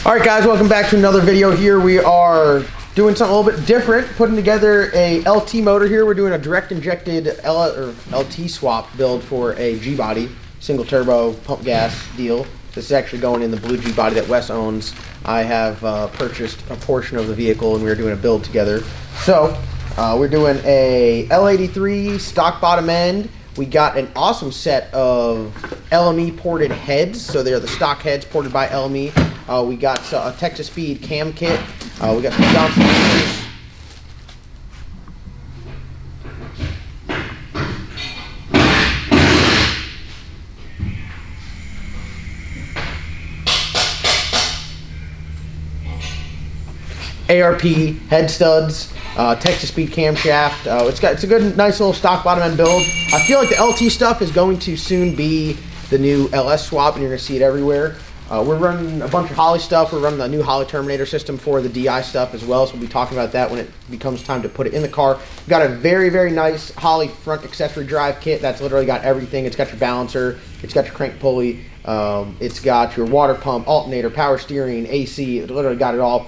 All right, guys, welcome back to another video. Here we are doing something a little bit different, putting together a LT motor here. We're doing a direct injected LT swap build for a G-body, single turbo pump gas deal. This is actually going in the blue G-body that Wes owns. I have purchased a portion of the vehicle and we are doing a build together. So we're doing a L83 stock bottom end. We got an awesome set of LME ported heads. So they're the stock heads ported by LME. We got a Texas Speed cam kit. We got some Johnson ARP head studs, Texas Speed camshaft. It's a good, nice little stock bottom end build. I feel like the LT stuff is going to soon be the new LS swap, and you're going to see it everywhere. We're running a bunch of HOLLEY stuff. We're running the new HOLLEY Terminator system for the DI stuff as well, so we'll be talking about that when it becomes time to put it in the car. We've got a very, very nice HOLLEY front accessory drive kit that's literally got everything. It's got your balancer, it's got your crank pulley, it's got your water pump, alternator, power steering, AC, it literally got it all.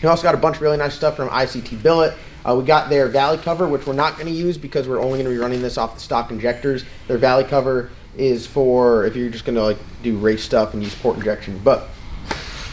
We also got a bunch of really nice stuff from ICT Billet. We got their valley cover, which we're not going to use because we're only going to be running this off the stock injectors. Their valley cover is for if you're just going to like do race stuff and use port injection, but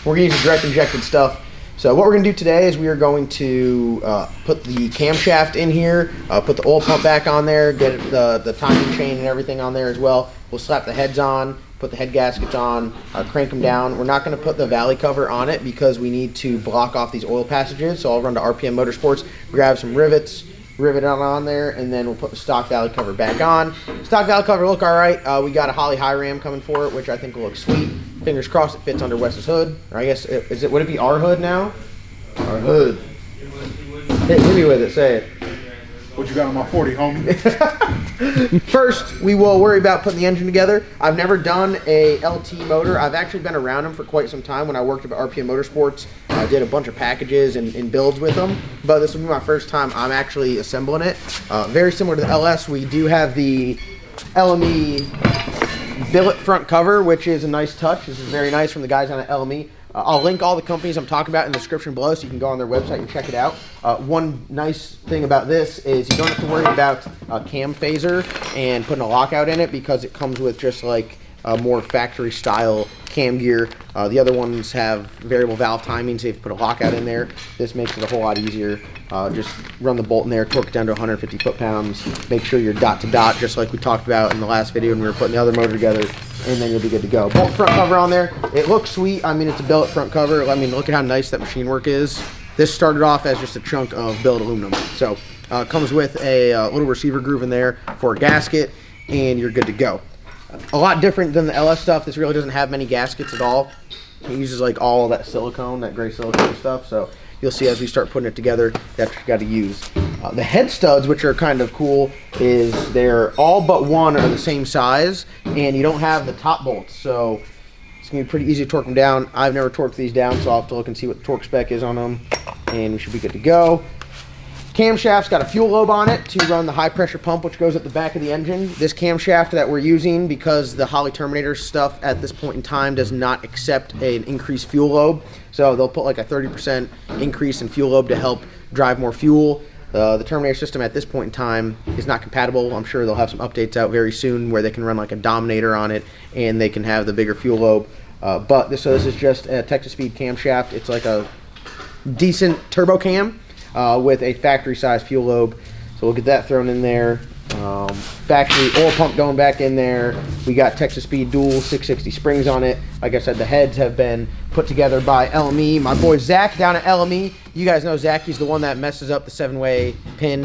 we're going to use the direct injected stuff. So what we're going to do today is we are going to put the camshaft in here, put the oil pump back on there, get the timing chain and everything on there as well. We'll slap the heads on, put the head gaskets on, crank them down. We're not going to put the valley cover on it because we need to block off these oil passages. So I'll run to RPM Motorsports, grab some rivets, rivet it on there, and then we'll put the stock valley cover back on. Stock valley cover look all right. We got a HOLLEY high ram coming for it, which I think will look sweet. Fingers crossed it fits under Wes's hood. Or I guess, would it be our hood now? Our hood. Hey, hit me with it, say it. What you got on my 40, homie? First, we will worry about putting the engine together. I've never done a LT motor. I've actually been around them for quite some time. When I worked at RPM Motorsports, I did a bunch of packages and builds with them, but this will be my first time I'm actually assembling it. Very similar to the LS, we do have the LME billet front cover, which is a nice touch. This is very nice from the guys on at LME. I'll link all the companies I'm talking about in the description below so you can go on their website and check it out. One nice thing about this is you don't have to worry about a cam phaser and putting a lockout in it because it comes with just like a more factory style cam gear. The other ones have variable valve timing, so you have to put a lockout in there. This makes it a whole lot easier. Just run the bolt in there, torque it down to 150 foot-pounds, make sure you're dot to dot just like we talked about in the last video when we were putting the other motor together, and then you'll be good to go. Bolt front cover on there. It looks sweet. I mean, it's a billet front cover. I mean, look at how nice that machine work is. This started off as just a chunk of billet aluminum. So it comes with a little receiver groove in there for a gasket, and you're good to go. A lot different than the LS stuff. This really doesn't have many gaskets at all. It uses like all that silicone, that gray silicone stuff. So you'll see as we start putting it together, that's what you got to use. The head studs, which are kind of cool, is they're all but one are the same size, and you don't have the top bolts. So it's going to be pretty easy to torque them down. I've never torqued these down, so I'll have to look and see what the torque spec is on them, and we should be good to go. Camshaft's got a fuel lobe on it to run the high pressure pump, which goes at the back of the engine. This camshaft that we're using, because the HOLLEY Terminator stuff at this point in time does not accept an increased fuel lobe, so they'll put like a 30% increase in fuel lobe to help drive more fuel. The Terminator system at this point in time is not compatible. I'm sure they'll have some updates out very soon where they can run like a Dominator on it and they can have the bigger fuel lobe. So this is just a Texas Speed camshaft. It's like a decent turbo cam with a factory size fuel lobe. So we'll get that thrown in there. Factory oil pump going back in there. We got Texas Speed dual 660 springs on it. Like I said, the heads have been put together by LME. My boy Zach down at LME. You guys know Zach. He's the one that messes up the 7-way pin,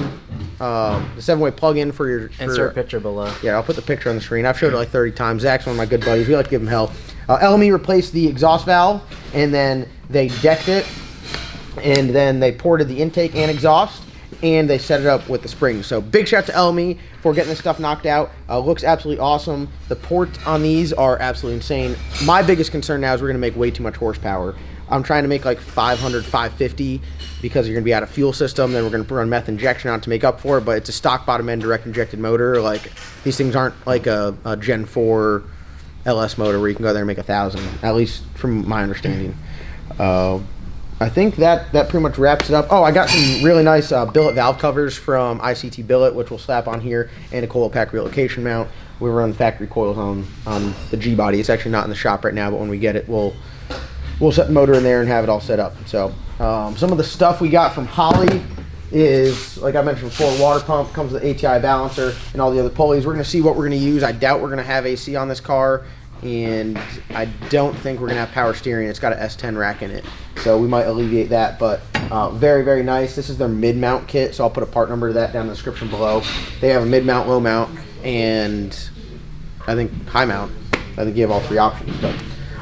the 7-way plug-in for your... Insert picture below. Yeah, I'll put the picture on the screen. I've showed it like 30 times. Zach's one of my good buddies. We like to give him hell. LME replaced the exhaust valve, and then they decked it, and then they ported the intake and exhaust, and they set it up with the springs. So big shout to LME for getting this stuff knocked out. Looks absolutely awesome. The ports on these are absolutely insane. My biggest concern now is we're going to make way too much horsepower. I'm trying to make like 500, 550 because you're going to be out of fuel system. Then we're going to run meth injection on to make up for it. But it's a stock bottom end direct injected motor. Like these things aren't like a Gen 4 LS motor where you can go there and make 1,000, at least from my understanding. I think that pretty much wraps it up. Oh, I got some really nice billet valve covers from ICT Billet, which we'll slap on here, and a coil pack relocation mount. We run factory coils on the G body. It's actually not in the shop right now, but when we get it, we'll set the motor in there and have it all set up. So some of the stuff we got from HOLLEY is, like I mentioned before, water pump, comes with the ATI balancer and all the other pulleys. We're going to see what we're going to use. I doubt we're going to have AC on this car, and I don't think we're going to have power steering. It's got an S10 rack in it, so we might alleviate that, but very, very nice. This is their mid-mount kit, so I'll put a part number to that down in the description below. They have a mid-mount, low-mount, and I think high-mount. I think you have all three options. But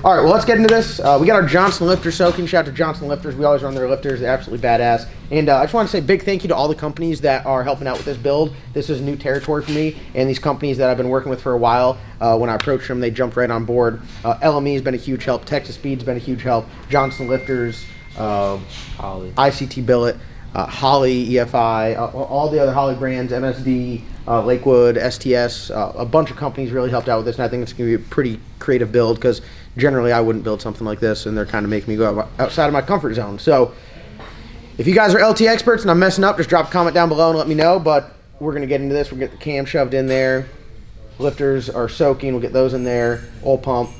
all right, well, let's get into this. We got our Johnson lifter soaking. Shout out to Johnson lifters. We always run their lifters. They're absolutely badass. And I just want to say a big thank you to all the companies that are helping out with this build. This is new territory for me, and these companies that I've been working with for a while, when I approached them, they jumped right on board. LME has been a huge help. Texas Speed's been a huge help. Johnson lifters, HOLLEY. ICT Billet, HOLLEY, EFI, all the other HOLLEY brands, MSD, Lakewood, STS, a bunch of companies really helped out with this, and I think it's going to be a pretty creative build, because generally I wouldn't build something like this, and they're kind of making me go outside of my comfort zone. So if you guys are LT experts and I'm messing up, just drop a comment down below and let me know, but we're going to get into this. We'll get the cam shoved in there. Lifters are soaking. We'll get those in there. Oil pump.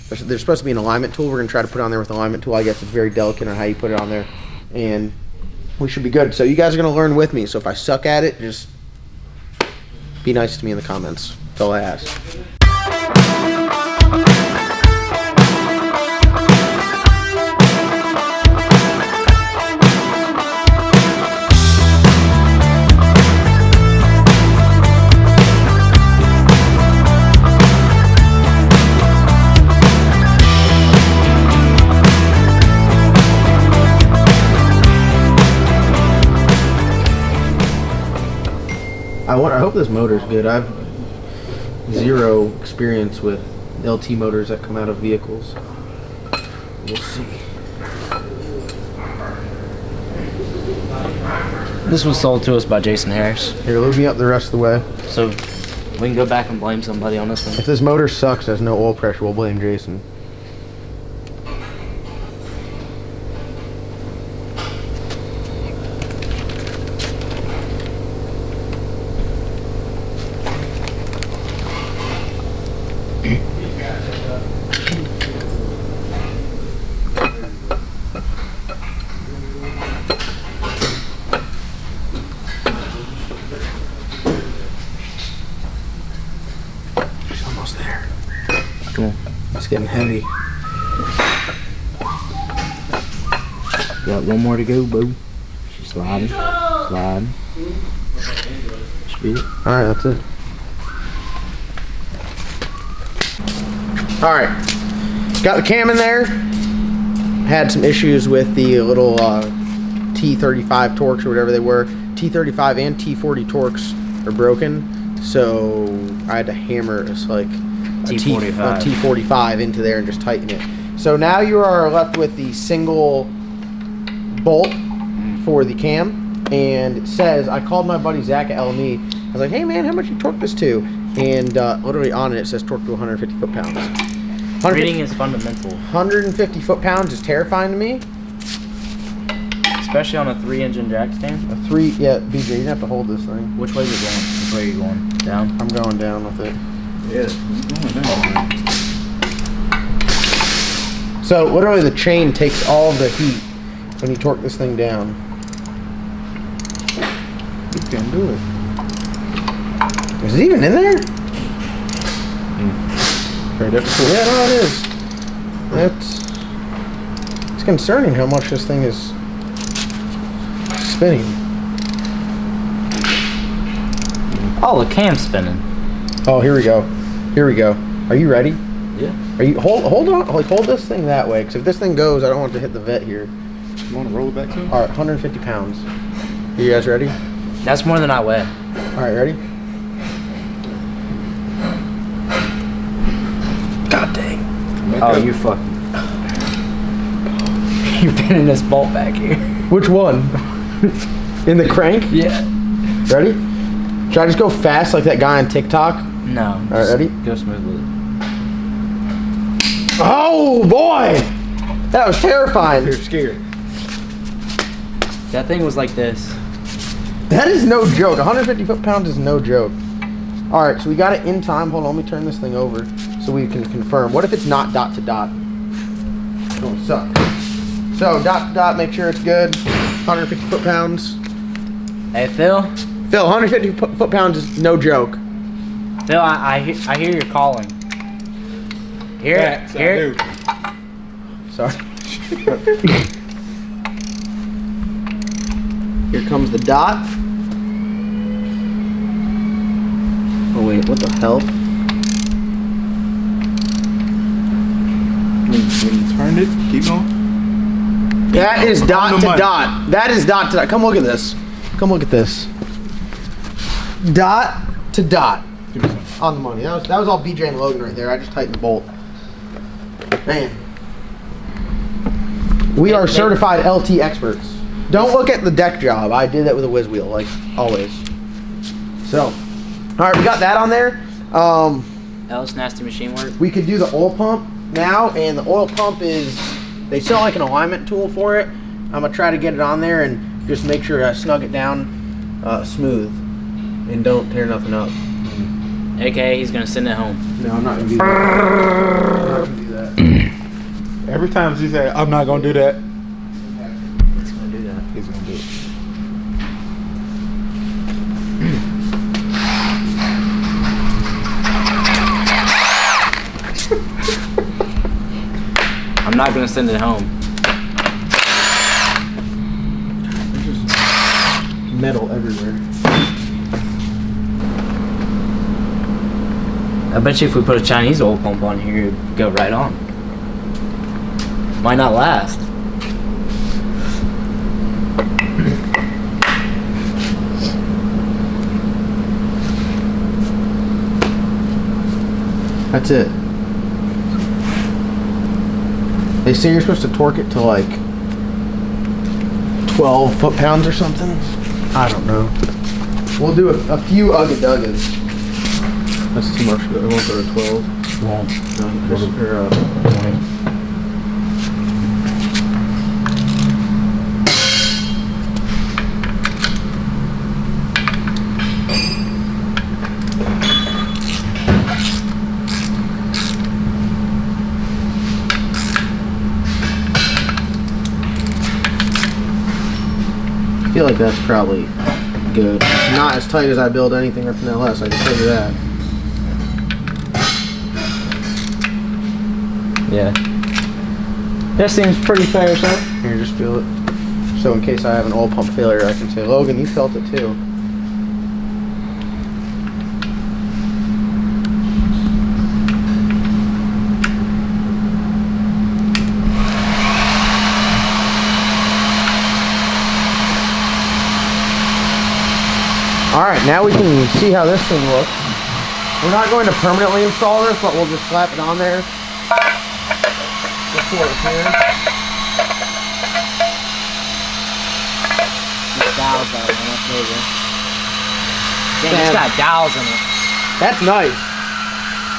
There's supposed to be an alignment tool. We're going to try to put on there with an alignment tool. I guess it's very delicate on how you put it on there, and we should be good. So you guys are going to learn with me. So if I suck at it, just be nice to me in the comments. That's all I ask. I hope this motor's good. I've zero experience with LT motors that come out of vehicles. We'll see. This was sold to us by Jason Harris, Here, load me up the rest of the way. so we can go back and blame somebody on this one. If this motor sucks, has no oil pressure, we'll blame Jason. It's getting heavy. Got one more to go, boo. She's sliding, sliding. Speed. Alright, that's it. Alright. Got the cam in there. Had some issues with the little T35 Torx or whatever they were. T35 and T40 Torx are broken, so I had to hammer it's like a T45 into there and just tighten it. So now you are left with the single bolt for the cam, and it says, I called my buddy Zach at LME. I was like, hey man, how much you torque this to? And literally on it, it says torque to 150 foot-pounds. Reading is fundamental. 150 foot-pounds is terrifying to me. Especially on a 3-engine jack stand. Yeah, BJ, you have to hold this thing. Which way is it going? Which way are you going? Down? I'm going down with it. Yeah, it's going down. So literally the chain takes all the heat when you torque this thing down. You can do it. Is it even in there? Very difficult. Yeah, no, it is. It's concerning how much this thing is spinning. Oh, the cam's spinning. Oh, here we go. Here we go. Are you ready? Yeah. Are you hold on? Like hold this thing that way, because if this thing goes, I don't want it to hit the vet here. You want to roll it back to? All right, 150 pounds. Are you guys ready? That's more than I weigh. All right, ready? God dang. Oh, you fucking. You're pinning this bolt back here. Which one? In the crank? Yeah. Ready? Should I just go fast like that guy on TikTok? No. All right, ready? Go smooth with it. Oh boy! That was terrifying. You're scared. That thing was like this. That is no joke. 150 foot-pounds is no joke. All right, so we got it in time. Hold on, let me turn this thing over so we can confirm. What if it's not dot to dot? Oh, it sucks. So dot to dot, make sure it's good. 150 foot-pounds. Hey, Phil. Phil, 150 foot-pounds is no joke. Phil, I hear you calling. Here, Facts, I here. do. Sorry. Here comes the dot. Oh wait, what the hell? When you turn it, keep going. That is dot On the to money. dot. That is dot to dot. Come look at this. Come look at this. Dot to dot. Give me some. On the money. That was all BJ and Logan right there. I just tightened the bolt. Man. We are certified LT experts. Don't look at the deck job. I did that with a whiz wheel, like always. So, all right, we got that on there. That was nasty machine work. We could do the oil pump now, and the oil pump is, they sell like an alignment tool for it. I'm gonna try to get it on there and just make sure I snug it down smooth and don't tear nothing up. AKA, he's gonna send it home. No, I'm not gonna do that. I'm not gonna do that. Every time she say, I'm not gonna do that, He's gonna do that. he's gonna do it. I'm not gonna send it home. There's just metal everywhere. I bet you if we put a Chinese oil pump on here, it'd go right on. Might not last. That's it. They say you're supposed to torque it to like 12 foot-pounds or something. I don't know. We'll do a few ugga-duggas. That's too much. It won't go to 12. Won't. No, Chris, or, 20. I feel like that's probably good. It's not as tight as I build anything from LS, I can tell you that. Yeah. That seems pretty fair, sir. Here, just feel it. So in case I have an oil pump failure, I can say, Logan, you felt it too. Alright, now we can see how this thing looks. We're not going to permanently install this, but we'll just slap it on there before it repairs. These dials are on up there. Dang, it's got dials in it. That's nice.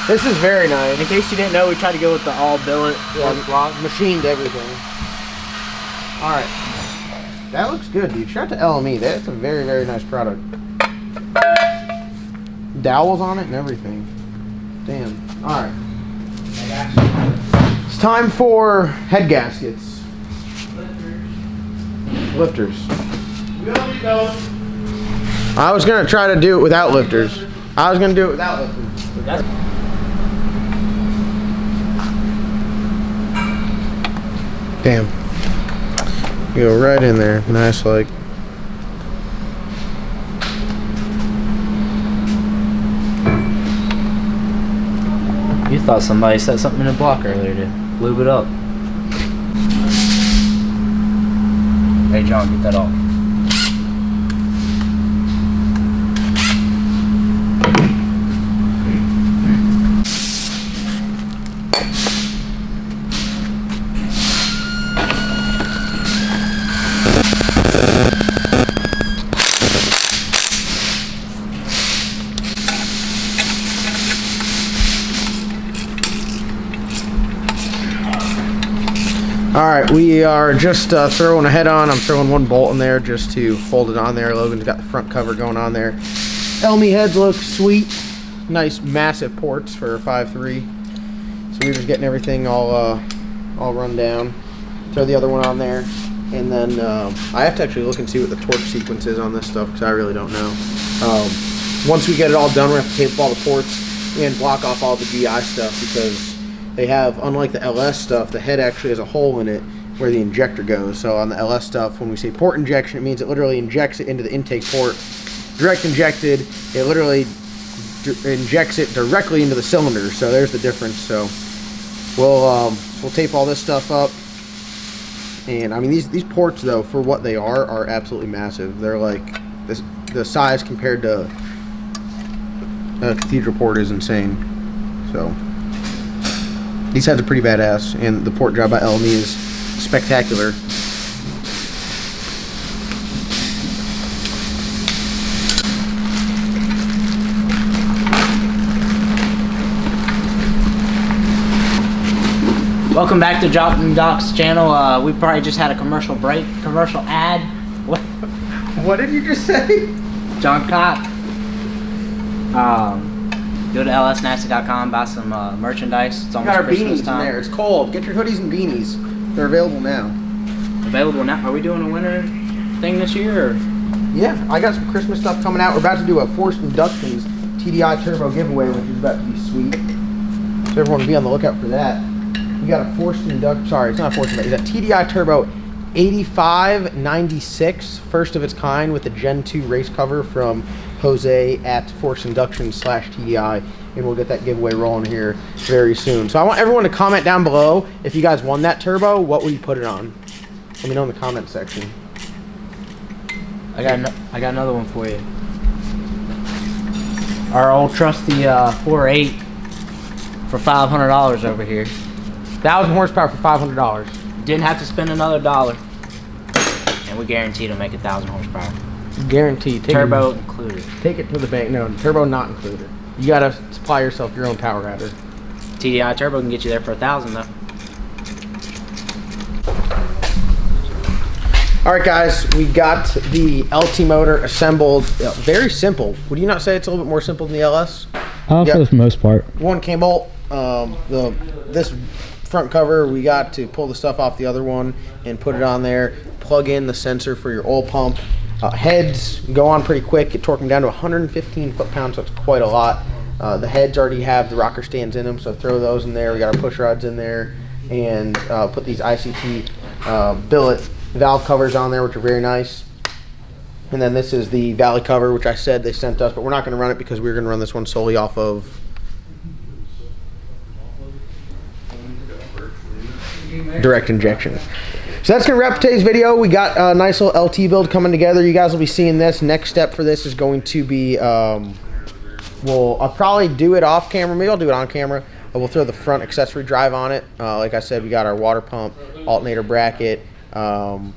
This is very nice. In case you didn't know, we tried to go with the all billet block. Machined everything. Alright. That looks good, dude. Shout out to LME. That's a very, very nice product. Dowels on it and everything. Damn. Alright. It's time for head gaskets. Lifters. We don't need those. I was gonna try to do it without lifters. I was gonna do it without lifters. Damn. Go right in there. Nice, like. You thought somebody set something in a block earlier to lube it up. Hey John, get that off. All right, we are just throwing a head on. I'm throwing one bolt in there just to hold it on there. Logan's got the front cover going on there. Elmy heads look sweet. Nice massive ports for 5.3. So we're just getting everything all run down. Throw the other one on there. And then I have to actually look and see what the torch sequence is on this stuff because I really don't know. Once we get it all done, we have to tape up all the ports and block off all the GI stuff because they have, unlike the LS stuff, the head actually has a hole in it where the injector goes. So on the LS stuff, when we say port injection, it means it literally injects it into the intake port. Direct injected, it literally injects it directly into the cylinder. So there's the difference. So we'll tape all this stuff up. And I mean, these ports though, for what they are absolutely massive. They're like the size compared to a cathedral port is insane. So these heads are pretty badass, and the port job by LME is spectacular. Welcome back to Dropping Doc's channel. We probably just had a commercial ad. What did you just say? John Cock. Go to lsnasty.com, buy some merchandise. It's We almost got our Christmas beanies time. in there. It's cold. Get your hoodies and beanies. They're available now. Available now. Are we doing a winter thing this year? Or? Yeah, I got some Christmas stuff coming out. We're about to do a Forced Inductions TDI Turbo giveaway, which is about to be sweet. So everyone be on the lookout for that. We got a Forced Induction. Sorry, it's not a Forced Induction. It's a TDI Turbo 8596, first of its kind, with the Gen 2 race cover from Jose at Forced Induction /TDI, and we'll get that giveaway rolling here very soon. So I want everyone to comment down below if you guys won that turbo. What would you put it on? Let me know in the comment section. I got another one for you. Our old trusty 4.8 for $500 over here. 1,000 horsepower for $500. Didn't have to spend another dollar, and we guarantee to make 1,000 horsepower. Guaranteed. Turbo included. Take it to the bank. No, turbo not included. You gotta supply yourself your own power adder. TDI turbo can get you there for 1,000 though. All right, guys, we got the LT motor assembled. Very simple. Would you not say it's a little bit more simple than the LS? For the most part. One cam bolt. This front cover, we got to pull the stuff off the other one and put it on there. Plug in the sensor for your oil pump. Heads go on pretty quick. It torque them down to 115 foot-pounds, so it's quite a lot. The heads already have the rocker stands in them, so throw those in there. We got our push rods in there, and put these ICT billet valve covers on there, which are very nice. And then this is the valley cover, which I said they sent us, but we're not going to run it because we're going to run this one solely off of direct injection. So that's going to wrap today's video. We got a nice little LT build coming together. You guys will be seeing this. Next step for this is going to be, I'll probably do it off camera. Maybe I'll do it on camera. We'll throw the front accessory drive on it. Like I said, we got our water pump, alternator bracket, power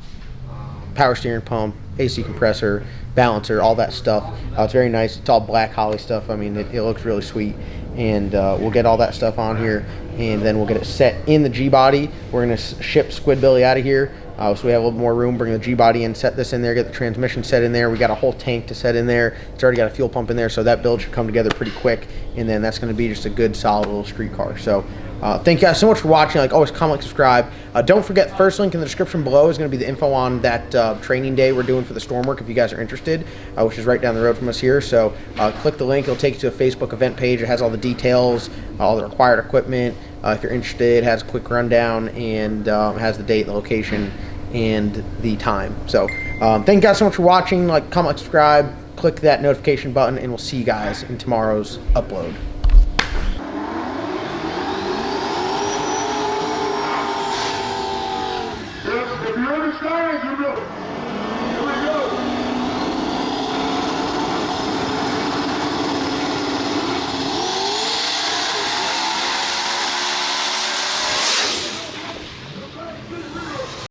steering pump, AC compressor, balancer, all that stuff. It's very nice. It's all black HOLLEY stuff. I mean, it looks really sweet. And we'll get all that stuff on here, and then we'll get it set in the G-body. We're going to ship Squid Billy out of here, so we have a little more room. Bring the G-body in, set this in there, get the transmission set in there. We got a whole tank to set in there. It's already got a fuel pump in there, so that build should come together pretty quick, and then that's going to be just a good, solid little street car. So thank you guys so much for watching. Like always, comment, subscribe. Don't forget, the first link in the description below is going to be the info on that training day we're doing for the Stormwork, if you guys are interested, which is right down the road from us here. So click the link. It'll take you to a Facebook event page. It has all the details, all the required equipment. If you're interested, it has a quick rundown, and has the date, the location, and the time. So thank you guys so much for watching. Like, comment, subscribe, click that notification button, and we'll see you guys in tomorrow's upload.